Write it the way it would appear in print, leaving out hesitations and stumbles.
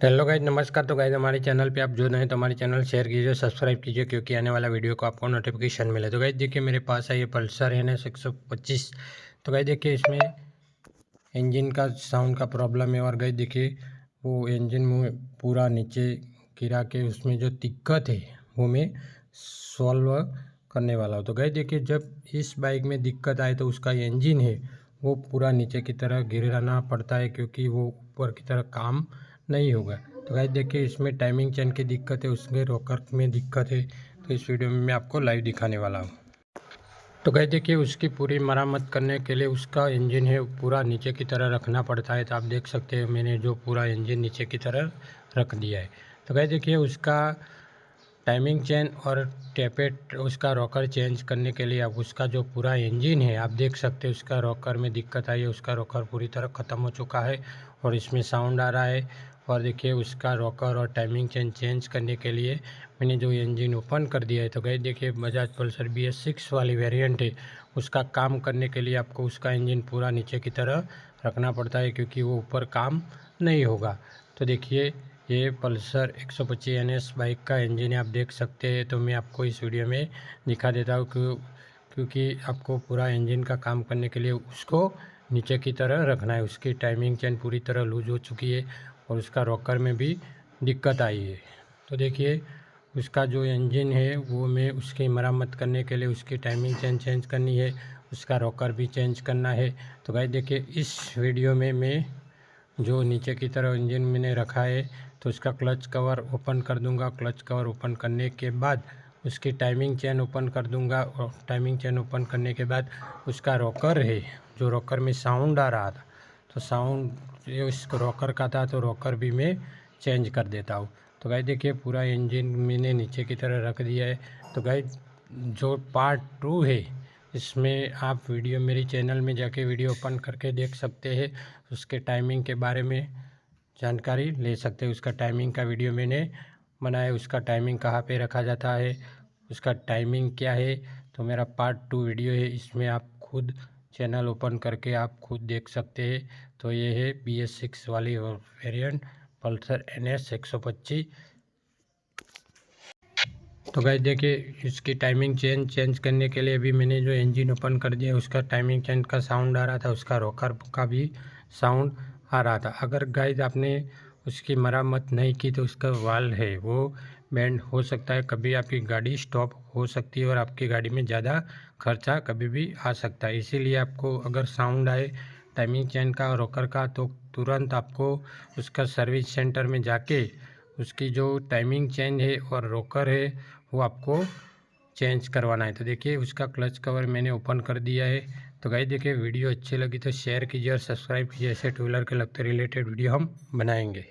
Hello guys, नमस्कार। तो guys हमारे चैनल पे आप जो नए तो हमारे चैनल शेयर कीजिए, सब्सक्राइब कीजिए, क्योंकि आने वाला वीडियो को आपको नोटिफिकेशन मिले। तो गाइज देखिए, मेरे पास है ये पल्सर NS 125। तो गाइज देखिए, इसमें इंजन का साउंड का प्रॉब्लम है। और गाइज देखिए, वो इंजन में पूरा नीचे गिरा के उसमें जो दिक्कत है वो मैं सॉल्व करने वाला हूँ। तो गाइज देखिए, जब इस बाइक में दिक्कत आए तो उसका इंजन है वो पूरा नीचे की तरह गिराना पड़ता है, क्योंकि वो ऊपर की तरह काम नहीं होगा। तो गाइस देखिए, इसमें टाइमिंग चेन की दिक्कत है, उसमें रॉकर में दिक्कत है। तो इस वीडियो में मैं आपको लाइव दिखाने वाला हूँ। तो गाइस देखिए, उसकी पूरी मरम्मत करने के लिए उसका इंजन है पूरा नीचे की तरह रखना पड़ता है। तो आप देख सकते हैं, मैंने जो पूरा इंजन नीचे की तरह रख दिया है। तो गाइस देखिए, उसका टाइमिंग चेन और टेपेट उसका रॉकर चेंज करने के लिए अब उसका जो पूरा इंजन है आप देख सकते हैं, उसका रॉकर में दिक्कत आई है। उसका रॉकर पूरी तरह ख़त्म हो चुका है और इसमें साउंड आ रहा है। और देखिए, उसका रॉकर और टाइमिंग चेन चेंज करने के लिए मैंने जो इंजन ओपन कर दिया है। तो गाइस देखिए, बजाज पल्सर BS6 वाली वेरिएंट है, उसका काम करने के लिए आपको उसका इंजन पूरा नीचे की तरह रखना पड़ता है, क्योंकि वो ऊपर काम नहीं होगा। तो देखिए, ये पल्सर 125 NS बाइक का इंजन है, आप देख सकते हैं। तो मैं आपको इस वीडियो में दिखा देता हूँ, क्योंकि आपको पूरा इंजन का काम करने के लिए उसको नीचे की तरह रखना है। उसकी टाइमिंग चेन पूरी तरह लूज हो चुकी है और उसका रॉकर में भी दिक्कत आई है। तो देखिए, उसका जो इंजन है वो मैं उसकी मरम्मत करने के लिए उसकी टाइमिंग चेन चेंज करनी है, उसका रॉकर भी चेंज करना है। तो गाइस देखिए, इस वीडियो में मैं जो नीचे की तरफ इंजन मैंने रखा है तो उसका क्लच कवर ओपन कर दूंगा। क्लच कवर ओपन करने के बाद उसकी टाइमिंग चेन ओपन कर दूंगा और टाइमिंग चेन ओपन करने के बाद उसका रॉकर है, जो रॉकर में साउंड आ रहा था, तो साउंड इस रॉकर का था, तो रॉकर भी मैं चेंज कर देता हूँ। तो गाइस देखिए, पूरा इंजन मैंने नीचे की तरह रख दिया है। तो गाइस, जो पार्ट 2 है इसमें आप वीडियो मेरी चैनल में जाके वीडियो ओपन करके देख सकते हैं। उसके टाइमिंग के बारे में जानकारी ले सकते हैं। उसका टाइमिंग का वीडियो मैंने बनाया, उसका टाइमिंग कहाँ पे रखा जाता है, उसका टाइमिंग क्या है। तो मेरा पार्ट 2 वीडियो है, इसमें आप खुद चैनल ओपन करके आप खुद देख सकते हैं। तो ये है BS6 वाली वेरिएंट पल्सर NS 125। तो गाइस देखिए, इसकी टाइमिंग चेंज करने के लिए भी मैंने जो इंजन ओपन कर दिया, उसका टाइमिंग चेन का साउंड आ रहा था, उसका रॉकर का भी साउंड आ रहा था। अगर गाइस आपने उसकी मरम्मत नहीं की तो उसका वाल है वो बेंड हो सकता है, कभी आपकी गाड़ी स्टॉप हो सकती है और आपकी गाड़ी में ज़्यादा खर्चा कभी भी आ सकता है। इसीलिए आपको अगर साउंड आए टाइमिंग चेन का और रॉकर का, तो तुरंत आपको उसका सर्विस सेंटर में जाके उसकी जो टाइमिंग चेन है और रॉकर है वो आपको चेंज करवाना है। तो देखिए, उसका क्लच कवर मैंने ओपन कर दिया है। तो गाइस देखिए, वीडियो अच्छी लगी तो शेयर कीजिए और सब्सक्राइब कीजिए। ऐसे टू व्हीलर के लगते रिलेटेड वीडियो हम बनाएंगे।